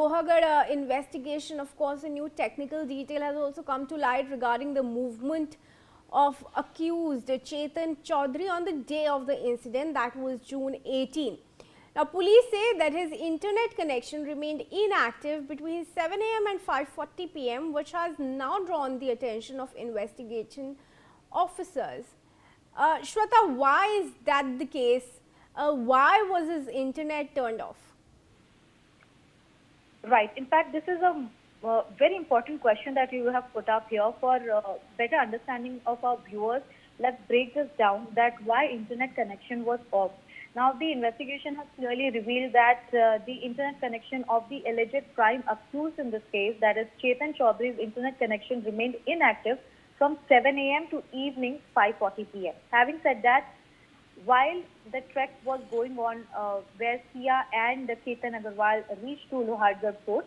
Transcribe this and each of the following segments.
Lohagarh investigation, of course, a new technical detail has also come to light regarding the movement of accused Chetan Chaudhary on the day of the incident, that was June 18. Now, police say that his internet connection remained inactive between 7 a.m. and 5:40 p.m., which has now drawn the attention of investigation officers. Shweta, why is that the case? Why was his internet turned off? Right. In fact, this is a very important question that you have put up here for better understanding of our viewers. Let's break this down, that why internet connection was off. Now, the investigation has clearly revealed that the internet connection of the alleged crime accused in this case, that is Chetan Chaudhary's internet connection, remained inactive from 7 a.m. to evening 5:40 p.m. Having said that, while the trek was going on where Sia and Chetan Agarwal reached to Lohargarh Fort,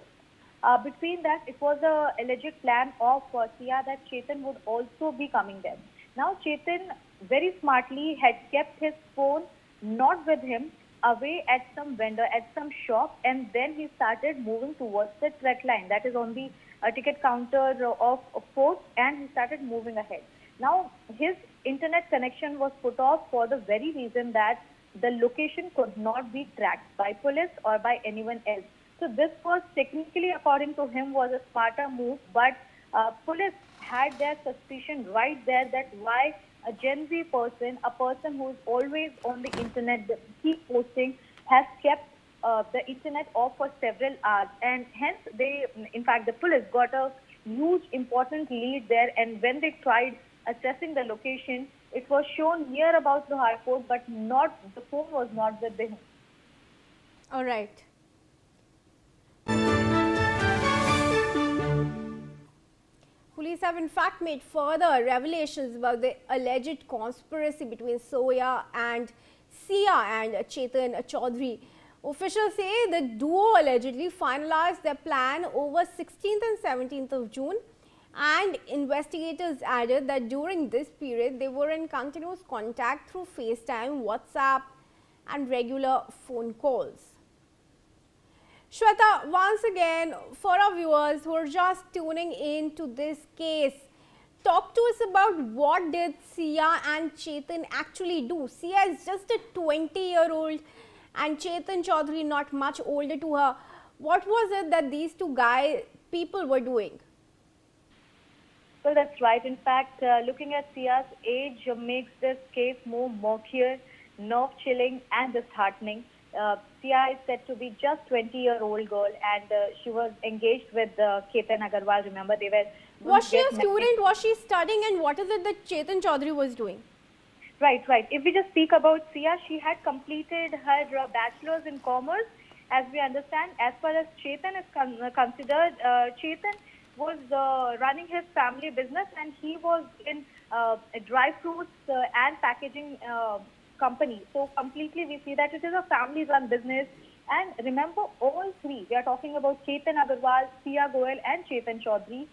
between that, it was the alleged plan of Sia that Chetan would also be coming there. Now, Chetan very smartly had kept his phone not with him, away at some vendor, at some shop, and then he started moving towards the trek line that is on the ticket counter of Fort, and he started moving ahead. Now, his internet connection was put off for the very reason that the location could not be tracked by police or by anyone else. So this was technically, according to him, was a smarter move, but police had their suspicion right there that why a Gen Z person, a person who is always on the internet, keep posting, has kept the internet off for several hours, and hence they, in fact, the police got a huge important lead there, and when they tried assessing the location, it was shown near about the Fort, but not, the phone was not with him. All right. Police have in fact made further revelations about the alleged conspiracy between Soya and Sia and Chetan Chaudhary. Officials say the duo allegedly finalized their plan over 16th and 17th of June, and investigators added that during this period they were in continuous contact through FaceTime, WhatsApp and regular phone calls. Shweta, once again, for our viewers who are just tuning in to this case, talk to us about what did Sia and Chetan actually do. Sia is just a 20-year-old and Chetan Chaudhary not much older to her. What was it that these two people were doing? Well, that's right. In fact, looking at Sia's age makes this case more murkier, nerve-chilling and disheartening. Sia is said to be just 20-year-old girl, and she was engaged with Chetan Agarwal. Remember, they were... Was she a student? Was she studying? And what is it that Chetan Chaudhary was doing? Right. If we just speak about Sia, she had completed her bachelor's in commerce. As we understand, as far as Chetan is considered, Chetan was running his family business, and he was in dry fruits and packaging company. So completely we see that it is a family run business. And remember, all three, we are talking about Chetan Agarwal, Sia Goel and Chetan Chaudhary.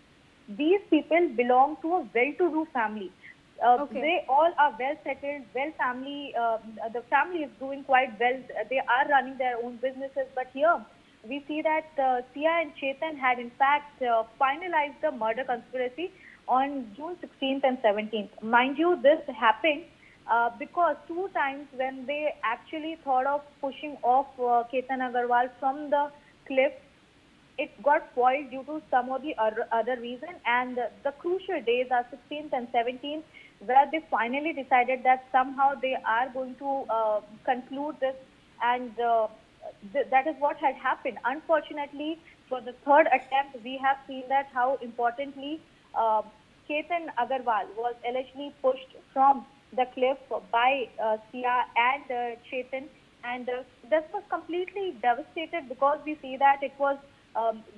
These people belong to a well-to-do family. They all are well settled, well family. The family is doing quite well. They are running their own businesses. But here we see that Sia and Chetan had in fact finalized the murder conspiracy on June 16th and 17th. Mind you, this happened because two times when they actually thought of pushing off Chetan Agarwal from the cliff, it got foiled due to some of the other reason, and the crucial days are 16th and 17th, where they finally decided that somehow they are going to conclude this, and that is what had happened. Unfortunately, for the third attempt, we have seen that how importantly Chetan Agarwal was allegedly pushed from the cliff by Sia and Chetan, and this was completely devastated because we see that it was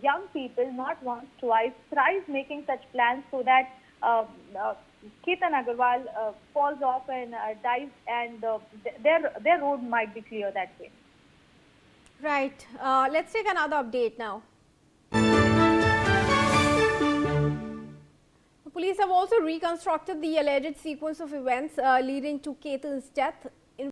young people, not once, twice, thrice making such plans so that Chetan Agarwal falls off and dies, and their road might be clear that way. Right. Let's take another update now. Police have also reconstructed the alleged sequence of events leading to Chetan's death.